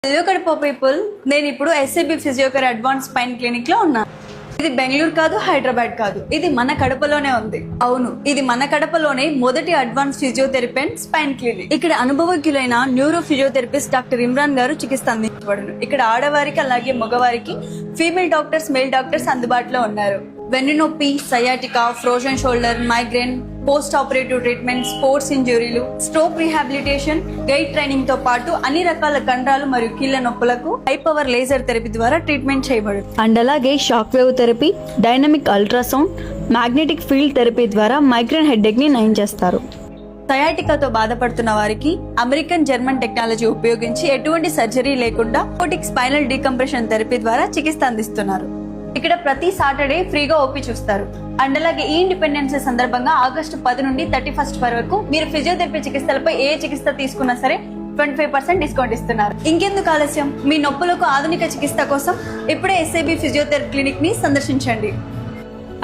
Hello Kadapa people, నేను ఇప్పుడు SAB ఫిజియోకేర్ advance spine clinic లో ఉన్నా. ఇది బెంగళూరు కాదు, హైదరాబాద్ కాదు, ఇది మన కడపలోనే ఉంది. అవును, ఇది మన కడపలోనే మొదటి advance physiotherapy and spine clinic. ఇక్కడ అనుభవజ్ఞులైన న్యూరో ఫిజియోథెరపిస్ట్ డాక్టర్ ఇమ్రాన్ గారు చికిత్స అందించబడును. ఇక్కడ ఆడవారికి అలాగే మగవారికి ఫీమేల్ డాక్టర్స్, మేల్ డాక్టర్స్ అందుబాటులో ఉన్నారు. వెన్నునొప్పి, sciatica, frozen shoulder, migraine, post operative treatment, sports ఇంజురీలు, స్ట్రోక్ రీహాబిలిటేషన్, గైడ్ ట్రైనింగ్ తో పాటు అన్ని రకాల కండరాలు మరియు కీళ్ల నొప్పులకు హై పవర్ లేజర్ థెరపీ ద్వారా ట్రీట్మెంట్ చేయబడు. అండ్ అలాగే shock wave therapy, dynamic ultrasound, magnetic field therapy ద్వారా మైగ్రేన్ హెడ్ఏక్ ని నయం చేస్తారు. సయాటికాతో బాధపడుతున్న వారికి అమెరికన్ జర్మన్ టెక్నాలజీ ఉపయోగించి ఎటువంటి సర్జరీ లేకుండా రోబోటిక్ స్పైనల్ డీకంప్రెషన్ థెరపీ ద్వారా చికిత్స అందిస్తున్నారు. ఇక్కడ ప్రతి సాటర్డే ఫ్రీగా ఓపీ చూస్తారు. అండ్ అలాగే ఈ ఇండిపెండెన్స్ డే సందర్భంగా ఆగస్టు 10 నుండి 31 వరకు మీరు ఫిజియోథెరపీ చికిత్సలపై ఏ చికిత్స తీసుకున్నా సరే 25% డిస్కౌంట్ ఇస్తున్నారు. ఇంకెందుకు ఆలస్యం, మీ నొప్పులకు ఆధునిక చికిత్స కోసం ఇప్పుడే ఎస్ఏబి ఫిజియోథెరపీ క్లినిక్ ని సందర్శించండి.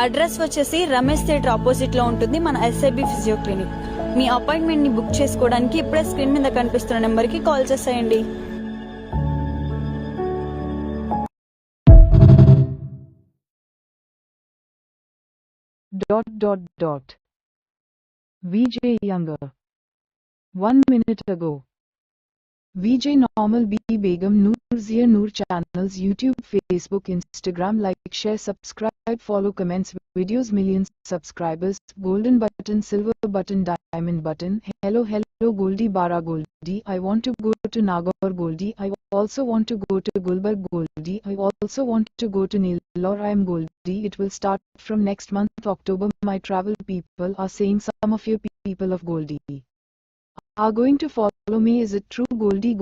అడ్రస్ వచ్చేసి రమేష్ థియేటర్ ఆపోజిట్ లో ఉంటుంది మన ఎస్ఏబి ఫిజియో క్లినిక్. మీ అపాయింట్మెంట్ ని బుక్ చేసుకోవడానికి ఇప్పుడే స్క్రీన్ మీద కనిపిస్తున్న నెంబర్ కి కాల్ చేసేయండి. VJ Younger. 1 minute ago. VJ Normal B Begum Noor Zia Noor channels YouTube, Facebook, Instagram. Like, share, subscribe, follow, comments, videos, millions subscribers. Golden button, silver button, diamond button. Hello Goldie Bara Goldie. I want to go to Nagaur Goldie. I also want to go to Gulbarg Goldie. I also want to go to Nellore. I am Goldie. It will start from next month October. My travel people are saying some of you people of Goldie are going to follow me. Is it true? Goldie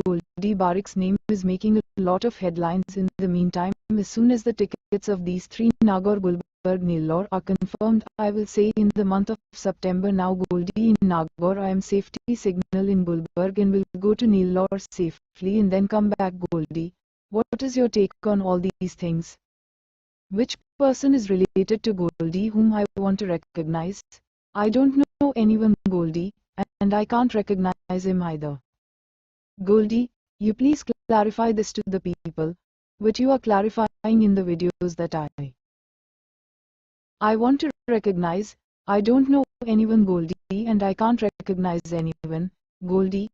Barik's name is making a lot of headlines. In the meantime, as soon as the tickets of these three, Nagaur, Gulbarg, Nellore, are confirmed, I will say in the month of September. Now Goldie in Nagaur, I am safety signal in Gulbarg and will go to Nellore safely and then come back. Goldie, what is your take on all these things? Which person is related to Goldie whom I want to recognize? I don't know anyone Goldie, and I can't recognize him either. Goldie, you please clarify this to the people, which you are clarifying in the videos that I want to recognize. I don't know anyone Goldie, and I can't recognize anyone. Goldie,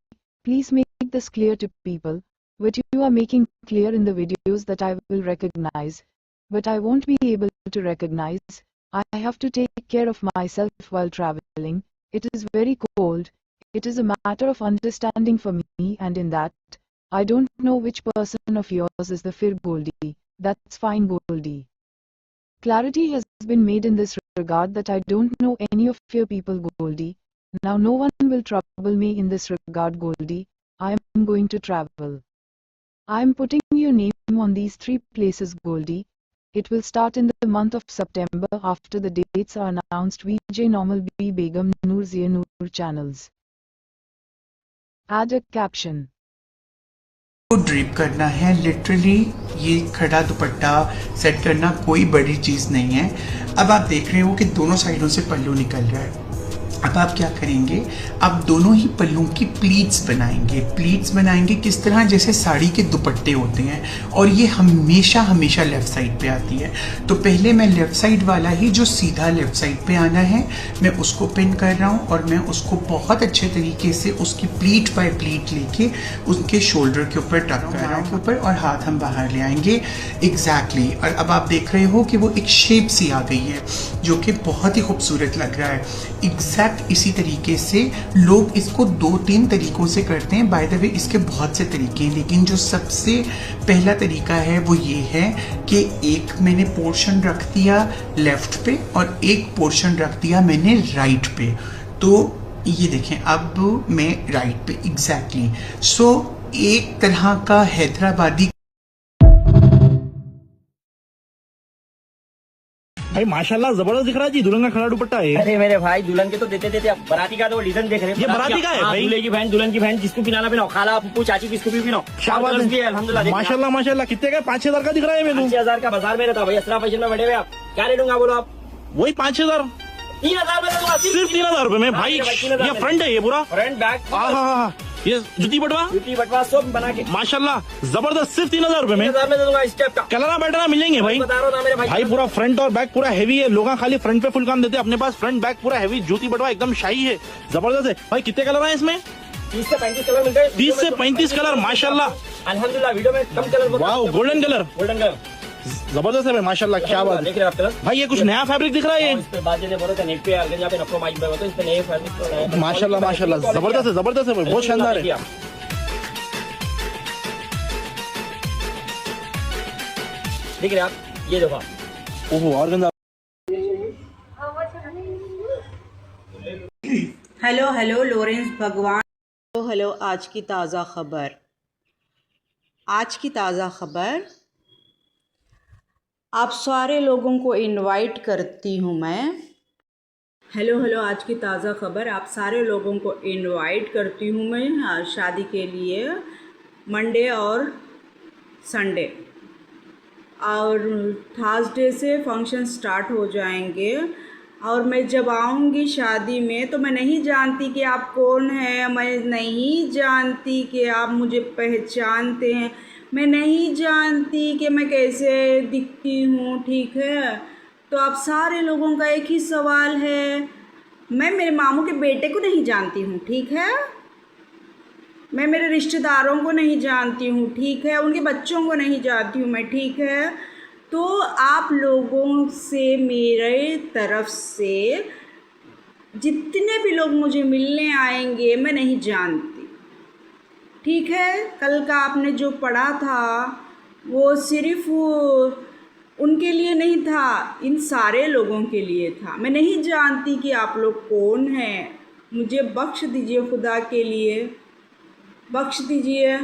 please make this clear to people, which you are making clear in the videos that I will recognize, but I won't be able to recognize. I have to take care of myself while traveling. It is very cold. It is a matter of understanding for me, and in that, I don't know which person of yours is the Fir Goldie. That's fine Goldie. Clarity has been made in this regard that I don't know any of your people Goldie. Now no one will trouble me in this regard Goldie. I am going to travel. I am putting your name on these three places Goldie. It will start in the month of September after the dates are announced. VJ Normal B Begum Noor Zia Noor channels. Add a caption. Drip करना है, literally ये खड़ा दुपट्टा set करना कोई बड़ी चीज़ नहीं है. अब आप देख रहे हो कि दोनों साइडों से पल्लू निकल रहा है. अब आप क्या करेंगे, आप दोनों ही पल्लू की प्लीट्स बनाएंगे किस तरह, जैसे साड़ी के दुपट्टे होते हैं, और ये हमेशा लेफ्ट साइड पे आती है. तो पहले मैं लेफ्ट साइड वाला ही जो सीधा लेफ्ट साइड पे आना है, मैं उसको पिन कर रहा हूँ, और मैं उसको बहुत अच्छे तरीके से उसकी प्लीट बाय प्लीट लेके उसके शोल्डर के ऊपर टक कर रहा हूँ ऊपर, और हाथ हम बाहर ले आएंगे. एग्जैक्टली. और अब आप देख रहे हो कि वो एक शेप सी आ गई है, जो कि बहुत ही खूबसूरत लग रहा है. एग्जैक्ट इसी तरीके से लोग इसको 2-3 तरीकों से करते हैं. बाय द वे इसके बहुत से तरीके हैं, लेकिन जो सबसे पहला तरीका है वो ये है कि एक मैंने पोर्शन रख दिया लेफ्ट पे और एक पोर्शन रख दिया मैंने राइट पे. तो ये देखें, अब मैं राइट पे एग्जैक्टली. सो एक तरह का हैदराबादी भाई माशाल्लाह जबरदस्त दिख रहा है जी. दुल्हन का खड़ा दुपट्टा है. अरे मेरे भाई दुल्हन के तो देते अब बराती का तो वो डिजाइन देख रहे हैं. ये बराती का है भाई. दूल्हे की बहन, दुल्हन की बहन, जिसको पिलाना पिलाओ, खाला पुप्पू चाची किसको भी पिलाओ. शाबाश भी है अल्हम्दुलिल्लाह. माशाल्लाह कितने का 5,000 का दिख रहा है मेनू. 5,000 का बाजार में रहता भाई. असरा फैशन में बैठे हुए आप क्या ले लूंगा बोलो आप. वही 5,000. 3,000 में सिर्फ 3,000 रुपए में भाई. ये फ्रंट है, ये पूरा फ्रंट बैक. हाँ. ये जूती बटवा जूती बटवा सब बना के माशाल्लाह जबरदस्त, सिर्फ 3000 रुपए में 3000 में दे दूंगा इस टाइप का। कलरा बैठना मिलेंगे भाई। बता रहा हूँ ना मेरे भाई। भाई पूरा फ्रंट और बैक पूरा हैवी है, लोग खाली फ्रंट पे फुल काम देते हैं, अपने पास फ्रंट बैक पूरा हैवी जूती बटवा एकदम शाही है, जबरदस्त है भाई। कितने कलर है इसमें? 30 से 35 कलर मिलते हैं। 30 से 35 कलर माशाल्लाह। अल्हम्दुलिल्लाह वीडियो में कम colour wow, golden colour golden colour जबरदस्त है भाई माशाल्लाह, क्या बात देख रहे हैं आप कलर। है भाई। ये कुछ नया फैब्रिक दिख रहा है इस पे बात बोलो तो नेट पे अगर यहाँ पे नफरो माइक पे होता है, इस पे नए फैब्रिक ये माशाल्लाह माशाल्लाह, जबरदस्त है भाई, बहुत शानदार है। देख रहे हैं आप, ये देखो आप। ओहो और गंदा। हेलो हेलो लॉरेंस भगवान। हेलो आज की ताज़ा खबर। आज की ताज़ा खबर आप सारे लोगों को इनवाइट करती हूँ मैं। हेलो हेलो आज की ताज़ा खबर आप सारे लोगों को इनवाइट करती हूँ मैं शादी के लिए, मंडे और संडे और थर्सडे से फंक्शन स्टार्ट हो जाएंगे। और मैं जब आऊँगी शादी में तो मैं नहीं जानती कि आप कौन हैं, मैं नहीं जानती कि आप मुझे पहचानते हैं, मैं नहीं जानती कि मैं कैसे दिखती हूँ, ठीक है। तो आप सारे लोगों का एक ही सवाल है, मैं मेरे मामू के बेटे को नहीं जानती हूँ, ठीक है। मैं मेरे रिश्तेदारों को नहीं जानती हूँ, ठीक है। उनके बच्चों को नहीं जानती हूँ मैं, ठीक है। तो आप लोगों से मेरे तरफ से जितने भी लोग मुझे मिलने आएंगे मैं नहीं जानती, ठीक है। कल का आपने जो पढ़ा था वो सिर्फ उनके लिए नहीं था, इन सारे लोगों के लिए था। मैं नहीं जानती कि आप लोग कौन हैं, मुझे बख्श दीजिए, खुदा के लिए बख्श दीजिए।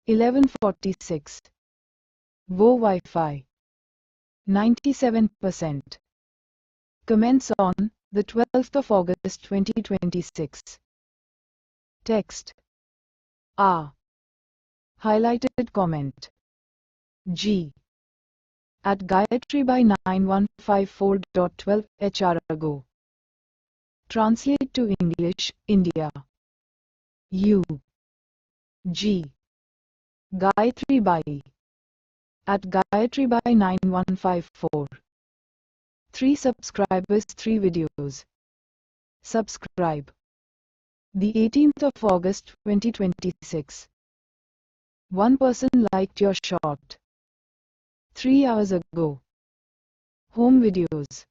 $11.46 वो Wi-Fi 97%. Commence on the 12th of August 2026. Text A. Highlighted comment G. At Gayatri by 9154.12 HR ago. Translate to English, India. U. G. Gayatri Bai. At Gayatri by 9154. 3 subscribers, 3 videos. Subscribe. The 18th of August 2026. One person liked your shot. 3 hours ago. Home videos.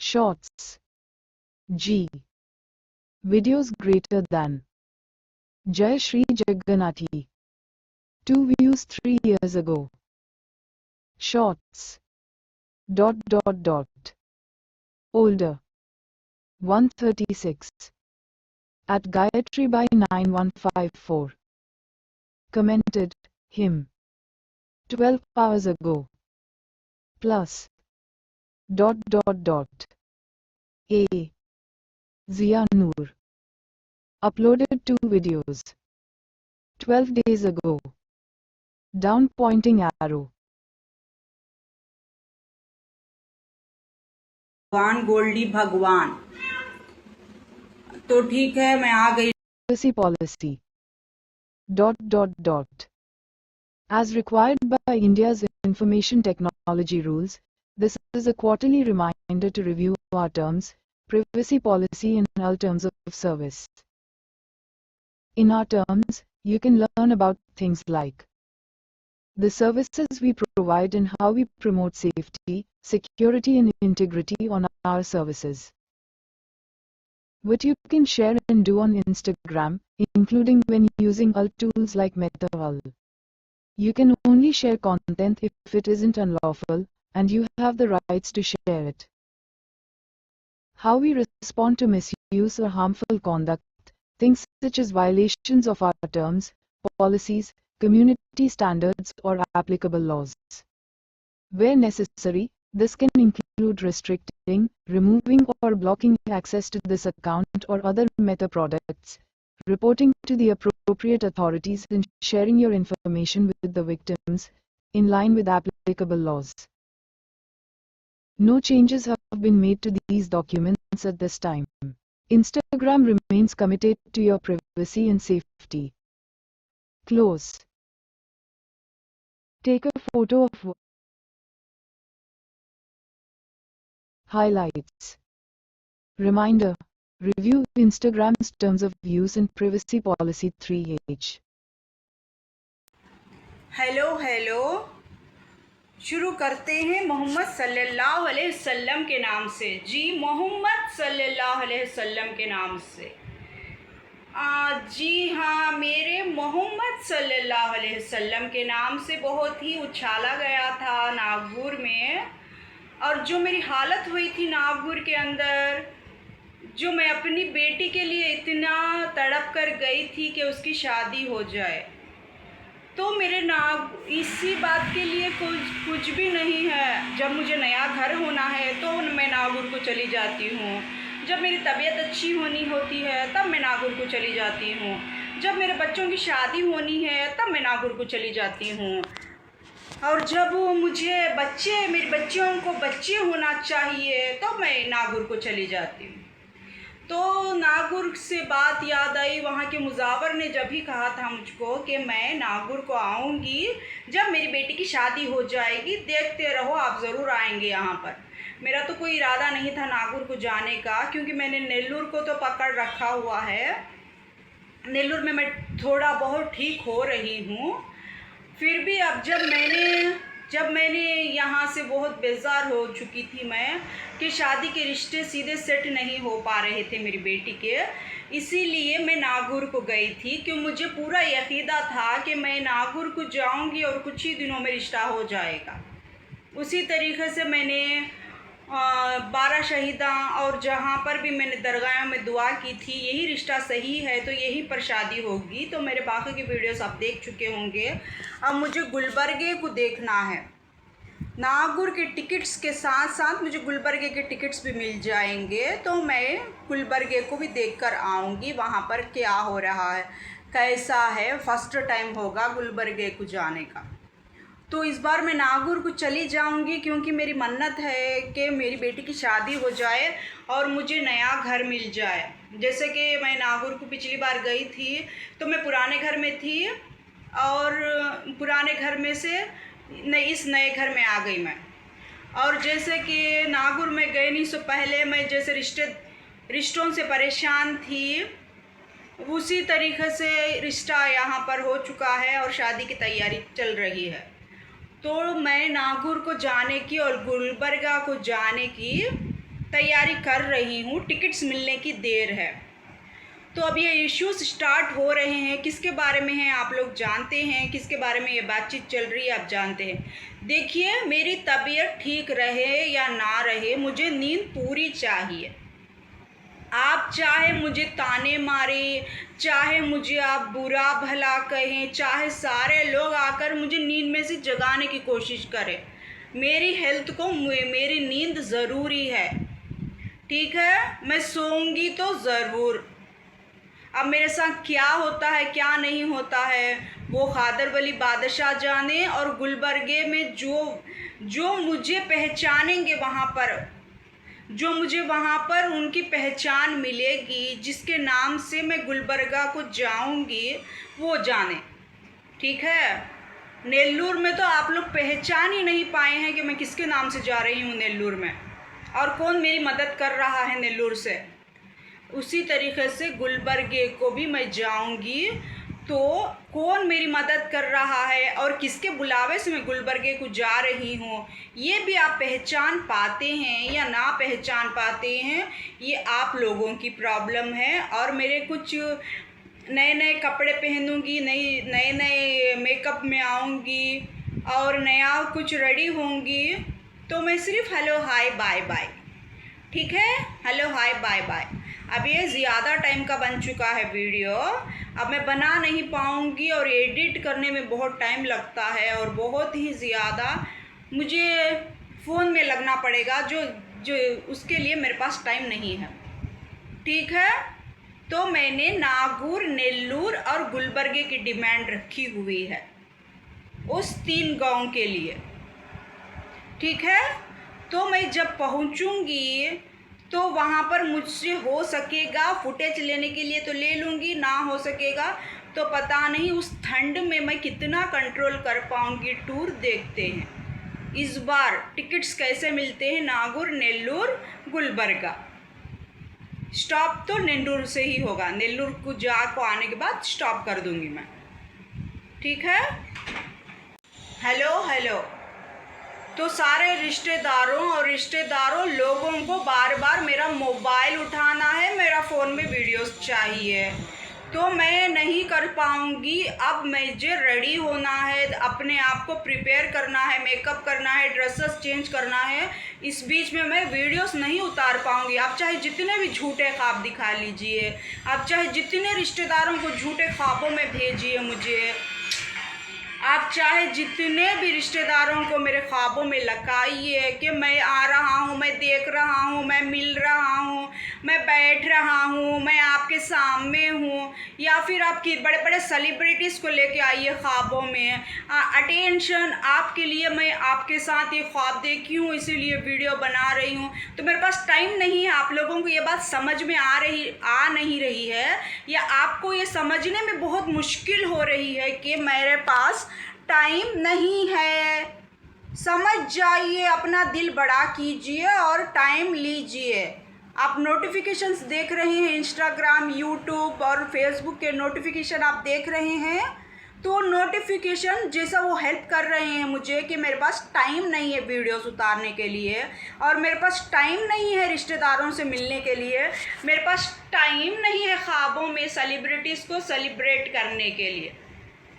Shorts. G. Videos greater than. Jai Shri Jagannathi. 2 views 3 years ago. Shorts. ... Older. 136. At Gayatri by 9154. Commented him. 12 hours ago. Plus. ... A. Zia Noor. Uploaded 2 videos. 12 days ago. Down pointing arrow. भगवान गोल्डी भगवान। तो ठीक है मैं आ गई। Privacy policy. ... As required by India's information technology rules, this is a quarterly reminder to review our terms, privacy policy and all terms of service. In our terms, you can learn about things like the services we provide and how we promote safety, security and integrity on our services. What you can share and do on Instagram, including when using alt tools like MetaHull. You can only share content if it isn't unlawful, and you have the rights to share it. How we respond to misuse or harmful conduct, things such as violations of our terms, policies, community standards or applicable laws. Where necessary, this can include include restricting, removing or blocking access to this account or other Meta products, reporting to the appropriate authorities and sharing your information with the victims, in line with applicable laws. No changes have been made to these documents at this time. Instagram remains committed to your privacy and safety. Close. Take a photo of highlights. Reminder: review Instagram's terms of use and privacy policy 3H. Hello शुरू करते हैं मोहम्मद सल्लल्लाहु अलैहि वसल्लम के नाम से। जी, मोहम्मद सल्लल्लाहु अलैहि वसल्लम के नाम से। जी हाँ, मेरे मोहम्मद सल्लल्लाहु अलैहि वसल्लम के नाम से बहुत ही उछाला गया था नागपुर में। और जो मेरी हालत हुई थी नागपुर के अंदर, जो मैं अपनी बेटी के लिए इतना तड़प कर गई थी कि उसकी शादी हो जाए, तो मेरे इसी बात के लिए कुछ भी नहीं है। जब मुझे नया घर होना है तो मैं नागपुर को चली जाती हूँ। जब मेरी तबीयत अच्छी होती है तब मैं नागपुर को चली जाती हूँ। जब मेरे बच्चों की शादी होनी है तब मैं नागपुर को चली जाती हूँ। और जब मुझे मेरे बच्चियों को बच्चे होना चाहिए तो मैं नागपुर को चली जाती हूँ। तो नागपुर से बात याद आई, वहाँ के मुजावर ने जब भी कहा था मुझको कि मैं नागपुर को आऊँगी जब मेरी बेटी की शादी हो जाएगी, देखते रहो आप ज़रूर आएंगे यहाँ पर। मेरा तो कोई इरादा नहीं था नागपुर को जाने का, क्योंकि मैंने नेल्लूर को तो पकड़ रखा हुआ है। नेल्लूर में मैं थोड़ा बहुत ठीक हो रही हूँ। फिर भी अब जब मैंने यहाँ से बहुत बेजार हो चुकी थी मैं कि शादी के रिश्ते सीधे सेट नहीं हो पा रहे थे मेरी बेटी के, इसीलिए मैं नागपुर को गई थी। क्यों मुझे पूरा यकीदा था कि मैं नागपुर को जाऊँगी और कुछ ही दिनों में रिश्ता हो जाएगा। उसी तरीके से मैंने 12 शहीदा और जहाँ पर भी मैंने दरगाहों में दुआ की थी, यही रिश्ता सही है तो यहीं पर शादी होगी। तो मेरे बाकी की वीडियोस आप देख चुके होंगे। अब मुझे गुलबर्गे को देखना है। नागपुर के टिकट्स के साथ साथ मुझे गुलबर्गे के टिकट्स भी मिल जाएंगे, तो मैं गुलबर्गे को भी देखकर आऊँगी। वहाँ पर क्या हो रहा है, कैसा है, फर्स्ट टाइम होगा गुलबर्गे को जाने का। तो इस बार मैं नागपुर को चली जाऊंगी, क्योंकि मेरी मन्नत है कि मेरी बेटी की शादी हो जाए और मुझे नया घर मिल जाए। जैसे कि मैं नागपुर को पिछली बार गई थी तो मैं पुराने घर में थी और पुराने घर में से इस नए घर में आ गई मैं। और जैसे कि नागपुर में गए नहीं, सो पहले मैं जैसे रिश्तों से परेशान थी, उसी तरीके से रिश्ता यहाँ पर हो चुका है और शादी की तैयारी चल रही है। तो मैं नागपुर को जाने की और गुलबर्गा को जाने की तैयारी कर रही हूँ। टिकट्स मिलने की देर है। तो अब ये इश्यूज स्टार्ट हो रहे हैं। किसके बारे में हैं आप लोग जानते हैं, किसके बारे में ये बातचीत चल रही है आप जानते हैं। देखिए, मेरी तबीयत ठीक रहे या ना रहे, मुझे नींद पूरी चाहिए। आप चाहे मुझे ताने मारे, चाहे मुझे आप बुरा भला कहें, चाहे सारे लोग आकर मुझे नींद में से जगाने की कोशिश करें, मेरी हेल्थ को मेरी नींद ज़रूरी है। ठीक है, मैं सोऊंगी तो ज़रूर। अब मेरे साथ क्या होता है क्या नहीं होता है वो खादर वली बादशाह जाने। और गुलबर्गे में जो मुझे पहचानेंगे वहाँ पर, जो मुझे वहाँ पर उनकी पहचान मिलेगी, जिसके नाम से मैं गुलबर्गा को जाऊँगी, वो जाने। ठीक है, नेल्लूर में तो आप लोग पहचान ही नहीं पाए हैं कि मैं किसके नाम से जा रही हूँ नेल्लूर में, और कौन मेरी मदद कर रहा है नेल्लूर से। उसी तरीके से गुलबर्गे को भी मैं जाऊँगी, तो कौन मेरी मदद कर रहा है और किसके बुलावे से मैं गुलबर्गे को जा रही हूँ, ये भी आप पहचान पाते हैं या ना पहचान पाते हैं, ये आप लोगों की प्रॉब्लम है। और मेरे कुछ नए नए कपड़े पहनूंगी, नए नए मेकअप में आऊँगी और नया कुछ रेडी होंगी, तो मैं सिर्फ हेलो हाय बाय बाय। ठीक है, हेलो हाय बाय बाय। अब ये ज़्यादा टाइम का बन चुका है वीडियो, अब मैं बना नहीं पाऊँगी और एडिट करने में बहुत टाइम लगता है और बहुत ही ज़्यादा मुझे फ़ोन में लगना पड़ेगा, जो जो उसके लिए मेरे पास टाइम नहीं है। ठीक है, तो मैंने नागौर, नेल्लूर और गुलबर्गे की डिमांड रखी हुई है उस 3 गांव के लिए। ठीक है, तो मैं जब पहुंचूंगी तो वहाँ पर मुझसे हो सकेगा फुटेज लेने के लिए तो ले लूँगी, ना हो सकेगा तो पता नहीं उस ठंड में मैं कितना कंट्रोल कर पाऊँगी। टूर देखते हैं इस बार टिकट्स कैसे मिलते हैं। नागौर, नेल्लूर, गुलबर्गा। स्टॉप तो नेल्लूर से ही होगा, नेल्लूर को को आने के बाद स्टॉप कर दूँगी मैं। ठीक है, हेलो हेलो। तो सारे रिश्तेदारों लोगों को बार बार मेरा मोबाइल उठाना है, मेरा फ़ोन में वीडियोस चाहिए, तो मैं नहीं कर पाऊँगी। अब मुझे रेडी होना है, अपने आप को प्रिपेयर करना है, मेकअप करना है, ड्रेसेस चेंज करना है। इस बीच में मैं वीडियोस नहीं उतार पाऊँगी। आप चाहे जितने भी झूठे ख्वाब दिखा लीजिए, आप चाहे जितने रिश्तेदारों को झूठे ख्वाबों में भेजिए मुझे, आप चाहे जितने भी रिश्तेदारों को मेरे ख्वाबों में लकाइए कि मैं आ रहा हूँ, मैं देख रहा हूँ, मैं मिल रहा हूँ, मैं बैठ रहा हूँ, मैं आपके सामने हूँ, या फिर आपकी बड़े बड़े सेलिब्रिटीज़ को लेके आइए ख्वाबों में। अटेंशन आपके लिए, मैं आपके साथ ये ख्वाब देखी हूँ इसीलिए वीडियो बना रही हूँ। तो मेरे पास टाइम नहीं है। आप लोगों को ये बात समझ में आ नहीं रही है, या आपको ये समझने में बहुत मुश्किल हो रही है कि मेरे पास टाइम नहीं है। समझ जाइए, अपना दिल बड़ा कीजिए और टाइम लीजिए। आप नोटिफिकेशंस देख रहे हैं, इंस्टाग्राम, यूट्यूब और फेसबुक के नोटिफिकेशन आप देख रहे हैं, तो नोटिफिकेशन जैसा वो हेल्प कर रहे हैं मुझे कि मेरे पास टाइम नहीं है वीडियोस उतारने के लिए, और मेरे पास टाइम नहीं है रिश्तेदारों से मिलने के लिए, मेरे पास टाइम नहीं है ख्वाबों में सेलिब्रिटीज़ को सेलिब्रेट करने के लिए।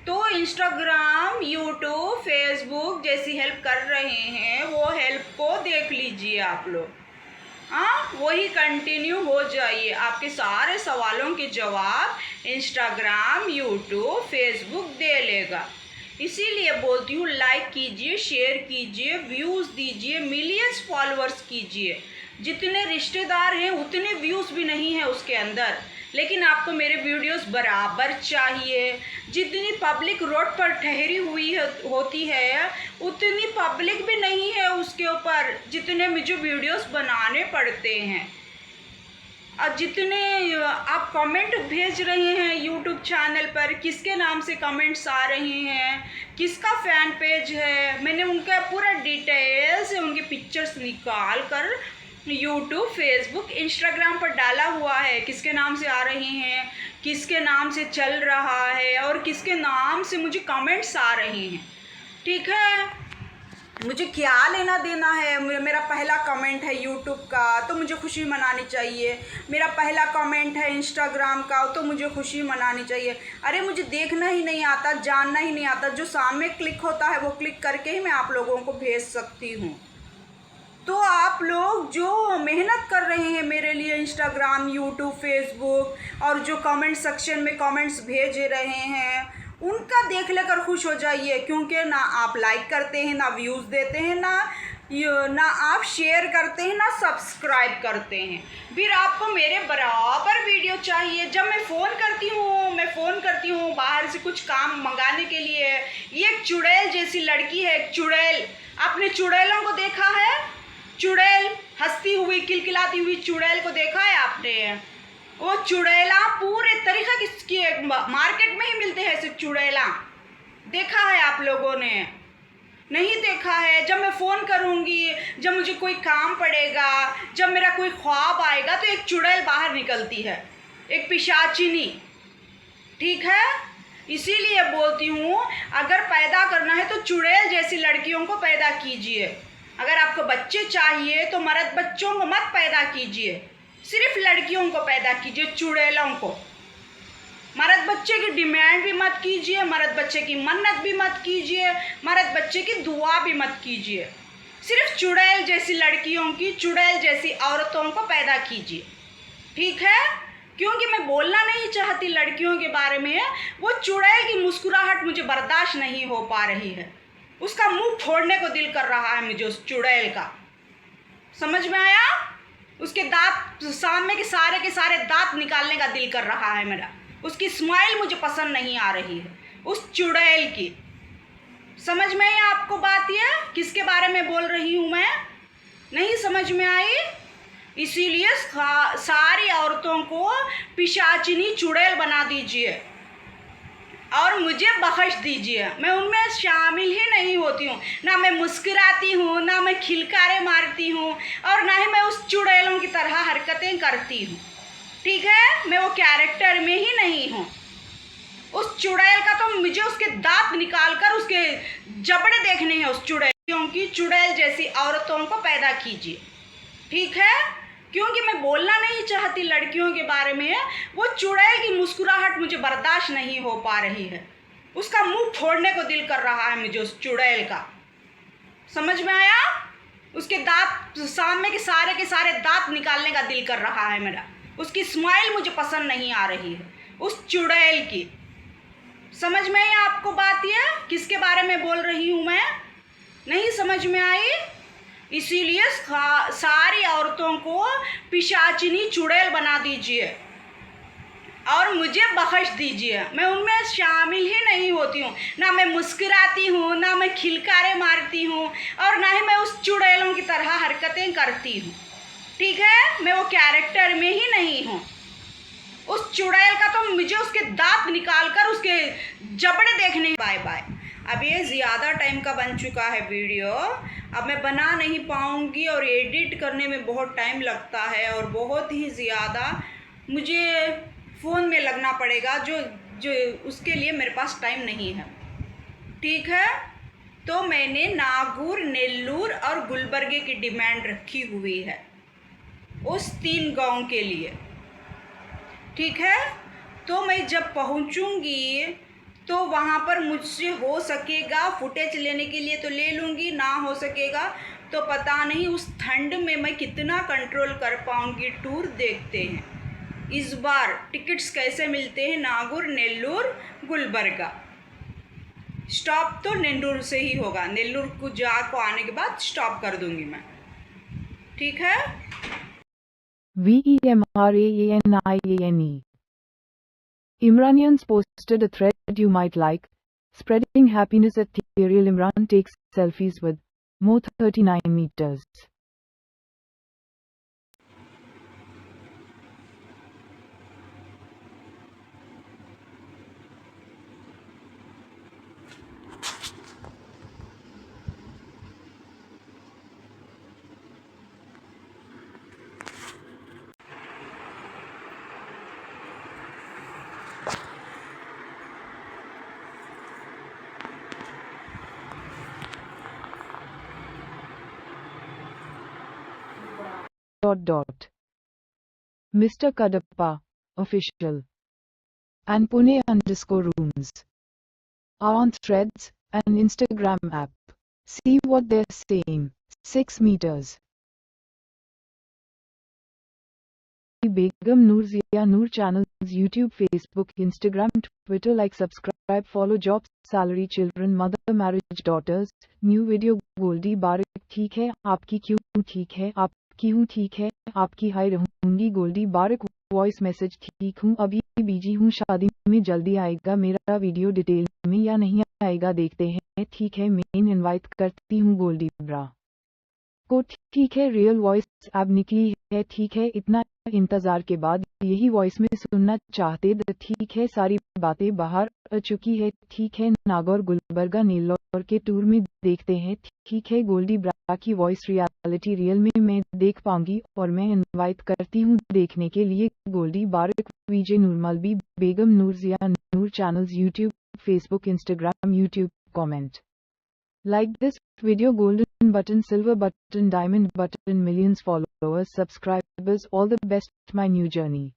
तो इंस्टाग्राम, यूट्यूब, फेसबुक जैसी हेल्प कर रहे हैं, वो हेल्प को देख लीजिए आप लोग। हाँ, वही कंटिन्यू हो जाइए। आपके सारे सवालों के जवाब इंस्टाग्राम, यूट्यूब, फेसबुक दे लेगा। इसीलिए बोलती हूँ, लाइक कीजिए, शेयर कीजिए, व्यूज़ दीजिए, मिलियंस फॉलोअर्स कीजिए। जितने रिश्तेदार हैं उतने व्यूज़ भी नहीं है उसके अंदर, लेकिन आपको मेरे वीडियोस बराबर चाहिए। जितनी पब्लिक रोड पर ठहरी हुई होती है उतनी पब्लिक भी नहीं है उसके ऊपर, जितने मुझे वीडियोस बनाने पड़ते हैं। और जितने आप कमेंट भेज रहे हैं यूट्यूब चैनल पर, किसके नाम से कमेंट्स आ रहे हैं, किसका फ़ैन पेज है, मैंने उनका पूरा डिटेल से उनके पिक्चर्स निकाल कर यूट्यूब, फेसबुक, इंस्टाग्राम पर डाला हुआ है। किसके नाम से आ रहे हैं, किसके नाम से चल रहा है, और किसके नाम से मुझे कमेंट्स आ रहे हैं। ठीक है, मुझे क्या लेना देना है। मेरा पहला कमेंट है यूट्यूब का तो मुझे खुशी मनानी चाहिए, मेरा पहला कमेंट है इंस्टाग्राम का तो मुझे खुशी मनानी चाहिए। अरे मुझे देखना ही नहीं आता, जानना ही नहीं आता, जो सामने क्लिक होता है वो क्लिक करके ही मैं आप लोगों को भेज सकती हूँ। तो आप लोग जो मेहनत कर रहे हैं मेरे लिए इंस्टाग्राम, यूट्यूब, फेसबुक, और जो कमेंट सेक्शन में कमेंट्स भेज रहे हैं उनका देख लेकर खुश हो जाइए, क्योंकि ना आप लाइक करते हैं, ना व्यूज़ देते हैं, ना आप शेयर करते हैं, ना सब्सक्राइब करते हैं। फिर आपको मेरे बराबर वीडियो चाहिए। जब मैं फ़ोन करती हूँ बाहर से कुछ काम मंगाने के लिए, ये एक चुड़ैल जैसी लड़की है, एक चुड़ैल। आपने चुड़ैलों को देखा है? चुड़ैल, हंसती हुई, किलकिलाती हुई चुड़ैल को देखा है आपने? वो चुड़ैला पूरे तरीक़ा की मार्केट में ही मिलते हैं ऐसे चुड़ैला। देखा है आप लोगों ने? नहीं देखा है। जब मैं फ़ोन करूँगी, जब मुझे कोई काम पड़ेगा, जब मेरा कोई ख्वाब आएगा, तो एक चुड़ैल बाहर निकलती है, एक पिशाचिनी। ठीक है, इसीलिए बोलती हूँ, अगर पैदा करना है तो चुड़ैल जैसी लड़कियों को पैदा कीजिए। अगर आपको बच्चे चाहिए तो मर्द बच्चों को मत पैदा कीजिए, सिर्फ लड़कियों को पैदा कीजिए, चुड़ैलों को। मर्द बच्चे की डिमांड भी मत कीजिए, मर्द बच्चे की मन्नत भी मत कीजिए, मर्द बच्चे की दुआ भी मत कीजिए। सिर्फ चुड़ैल जैसी लड़कियों की, चुड़ैल जैसी औरतों को पैदा कीजिए। ठीक है, क्योंकि मैं बोलना नहीं चाहती लड़कियों के बारे में, वो चुड़ैल की मुस्कुराहट मुझे बर्दाश्त नहीं हो पा रही है। उसका मुंह फोड़ने को दिल कर रहा है मुझे उस चुड़ैल का। समझ में आया? उसके दांत, सामने के सारे दांत निकालने का दिल कर रहा है मेरा। उसकी स्माइल मुझे पसंद नहीं आ रही है, उस चुड़ैल की। समझ में आई आपको बात? ये किसके बारे में बोल रही हूँ मैं? नहीं समझ में आई? इसीलिए सारी औरतों को पिशाचिनी चुड़ैल बना दीजिए और मुझे बख्श दीजिए। मैं उनमें शामिल ही नहीं होती हूँ। ना मैं मुस्कुराती हूँ, ना मैं खिलकारे मारती हूँ, और ना ही मैं उस चुड़ैलों की तरह हरकतें करती हूँ। ठीक है? मैं वो कैरेक्टर में ही नहीं हूँ। उस चुड़ैल का तो मुझे उसके दांत निकाल कर उसके जबड़े देखने हैं उस चुड़ैल, क्योंकि चुड़ैल जैसी औरतों को पैदा कीजिए। ठीक है? क्योंकि मैं बोलना नहीं चाहती लड़कियों के बारे में। वो चुड़ैल की मुस्कुराहट मुझे बर्दाश्त नहीं हो पा रही है। उसका मुंह फोड़ने को दिल कर रहा है मुझे उस चुड़ैल का। समझ में आया? उसके दांत, सामने के सारे दांत निकालने का दिल कर रहा है मेरा। उसकी स्माइल मुझे पसंद नहीं आ रही है, उस चुड़ैल की। समझ में आई आपको बात? ये किसके बारे में बोल रही हूँ मैं? नहीं समझ में आई? इसीलिए सारी औरतों को पिशाचिनी चुड़ैल बना दीजिए और मुझे बख्श दीजिए। मैं उनमें शामिल ही नहीं होती हूँ। ना मैं मुस्कुराती हूँ, ना मैं खिलकारे मारती हूँ, और ना ही मैं उस चुड़ैलों की तरह हरकतें करती हूँ। ठीक है? मैं वो कैरेक्टर में ही नहीं हूँ। उस चुड़ैल का तो मुझे उसके दांत निकाल कर उसके जबड़े देखने। Bye bye. अब ये ज़्यादा टाइम का बन चुका है वीडियो, अब मैं बना नहीं पाऊँगी और एडिट करने में बहुत टाइम लगता है और बहुत ही ज़्यादा मुझे फ़ोन में लगना पड़ेगा, जो उसके लिए मेरे पास टाइम नहीं है। ठीक है? तो मैंने नागौर, नेल्लूर और गुलबर्गे की डिमांड रखी हुई है उस 3 गांव के लिए। ठीक है? तो मैं जब पहुंचूंगी तो वहाँ पर मुझसे हो सकेगा फुटेज लेने के लिए तो ले लूँगी, ना हो सकेगा तो पता नहीं उस ठंड में मैं कितना कंट्रोल कर पाऊँगी। टूर देखते हैं इस बार टिकट्स कैसे मिलते हैं। नागौर, नेल्लूर, गुलबर्गा। स्टॉप तो नेल्लूर से ही होगा। नेल्लूर को आने के बाद स्टॉप कर दूँगी मैं। ठीक है? VEMRAANIANE. Imranians posted a thread you might like. Spreading happiness at Ethereal. Imran takes selfies with Mo 39 meters. Mr. Kadapa, official, and Pune_rooms are on Threads and Instagram app. See what they're saying. 6 meters. Begum Noor Zia Noor channels YouTube, Facebook, Instagram, Twitter. Like, subscribe, follow. Jobs, salary, children, mother, marriage, daughters. New video. Goldy बारिक ठीक है आपकी क्यों ठीक है आपकी हूँ ठीक है आपकी हाई रहूंगी गोल्डी बारिक वॉइस मैसेज ठीक हूँ अभी बिजी हूँ शादी में जल्दी आएगा मेरा वीडियो डिटेल में या नहीं आएगा देखते हैं ठीक है मेन इनवाइट करती हूँ गोल्डी ब्रा को ठीक है रियल वॉइस अब निकली है ठीक है इतना इंतजार के बाद यही वॉइस में सुनना चाहते ठीक है सारी बातें बाहर आ चुकी है ठीक है नागौर गुलबर्गा नेल्लौर के टूर में देखते हैं ठीक है गोल्डी ब्रा की वॉइस रियलिटी रियल में मैं देख पाऊंगी और मैं इनवाइट करती हूँ देखने के लिए गोल्डी बारिक विजय नूरमलबी Begum Noor Zia Noor channels YouTube Facebook Instagram YouTube comment like this video golden button silver button diamond button millions followers subscribers all the best my new journey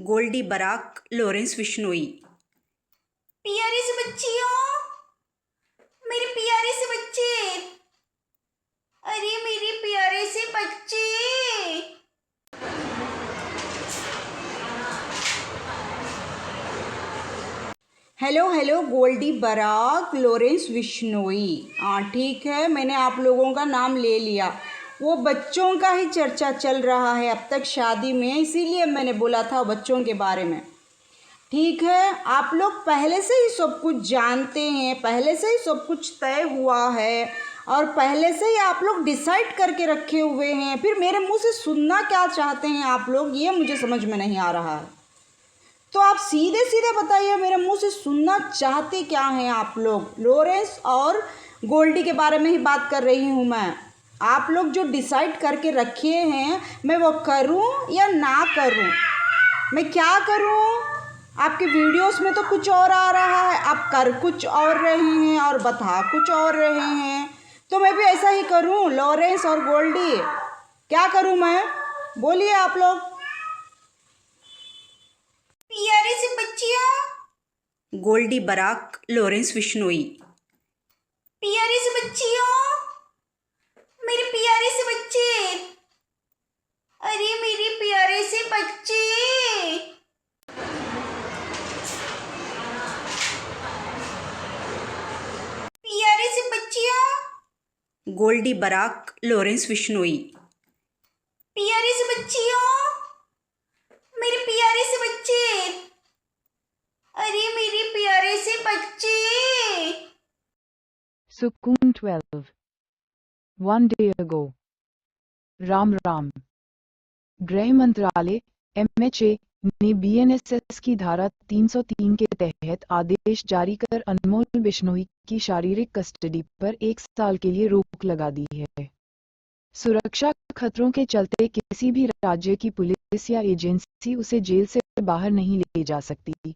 Goldy Brar, Lawrence Bishnoi. प्यारे से बच्चियों, मेरे प्यारे से बच्चे, अरे मेरे प्यारे से बच्चे। Hello hello, Goldy Brar, Lawrence Bishnoi. हाँ ठीक है, मैंने आप लोगों का नाम ले लिया। वो बच्चों का ही चर्चा चल रहा है अब तक शादी में, इसीलिए मैंने बोला था बच्चों के बारे में। ठीक है, आप लोग पहले से ही सब कुछ जानते हैं, पहले से ही सब कुछ तय हुआ है और पहले से ही आप लोग डिसाइड करके रखे हुए हैं। फिर मेरे मुंह से सुनना क्या चाहते हैं आप लोग, ये मुझे समझ में नहीं आ रहा है। तो आप सीधे सीधे बताइए, मेरे मुंह से सुनना चाहते क्या हैं आप लोग। लॉरेंस और गोल्डी के बारे में ही बात कर रही हूँ मैं। आप लोग जो डिसाइड करके रखे हैं, मैं वो करूँ या ना करूँ, मैं क्या करूँ? आपके वीडियोस में तो कुछ और आ रहा है, आप कर कुछ और रहे हैं और बता कुछ और रहे हैं, तो मैं भी ऐसा ही करूं? लॉरेंस और गोल्डी, क्या करूं मैं? बोलिए आप लोग। प्यारे से बच्चियों, गोल्डी बराक, लॉरेंस बिश्नोई। प्यारे से बच्चियों, मेरे प्यारे से बच्चे, अरे मेरे प्यारे से बच्चे। प्यारे से बच्चियों, गोल्डी बराक, लॉरेंस बिश्नोई। प्यारे से बच्चियों, मेरे प्यारे से बच्चे, अरे मेरे प्यारे से बच्चे। Sukoon 12. One day ago. Ram Ram. गृह मंत्रालय MHA ने BNSS की धारा 303 के तहत आदेश जारी कर अनमोल बिश्नोई की शारीरिक कस्टडी पर 1 साल के लिए रोक लगा दी है। सुरक्षा खतरों के चलते किसी भी राज्य की पुलिस या एजेंसी उसे जेल से बाहर नहीं ले जा सकती।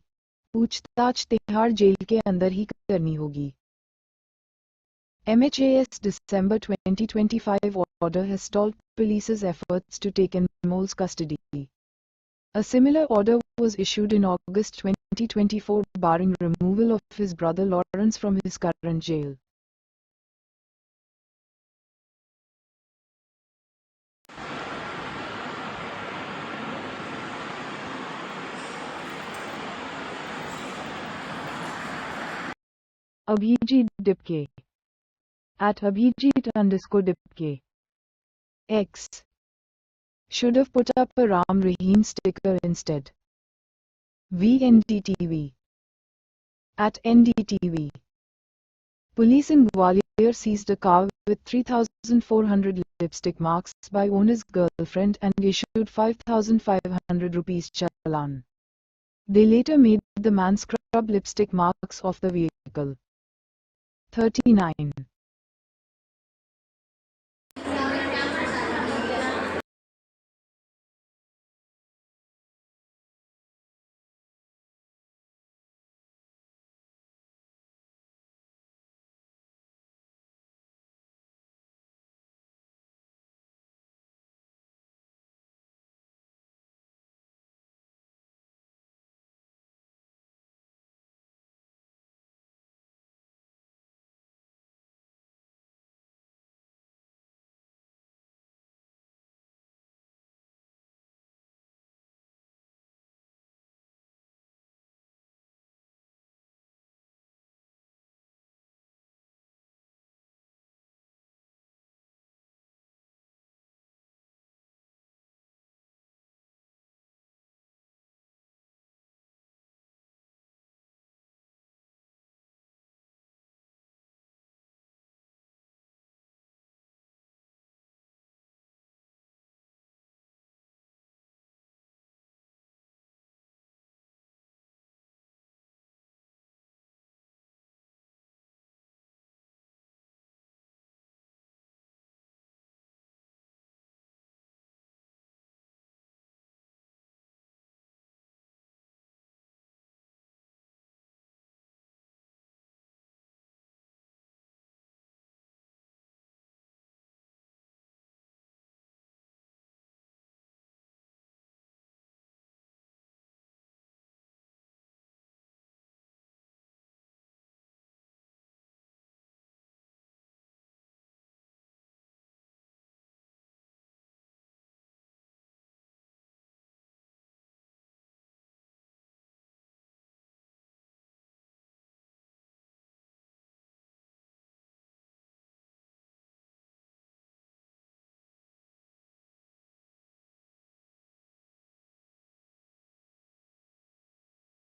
पूछताछ तिहाड़ जेल के अंदर ही करनी होगी। MHA's December 2025 order has stalled police's efforts to take Anmol's custody. A similar order was issued in August 2024 barring removal of his brother Lawrence from his current jail. Abhijit Dipke at Abhijit_Dipke X should have put up a Ram Rahim sticker instead. VNDTV at NDTV. Police in Gwalior seized a car with 3,400 lipstick marks by owner's girlfriend and issued 5,500 rupees challan. They later made the man scrub lipstick marks off the vehicle. 39.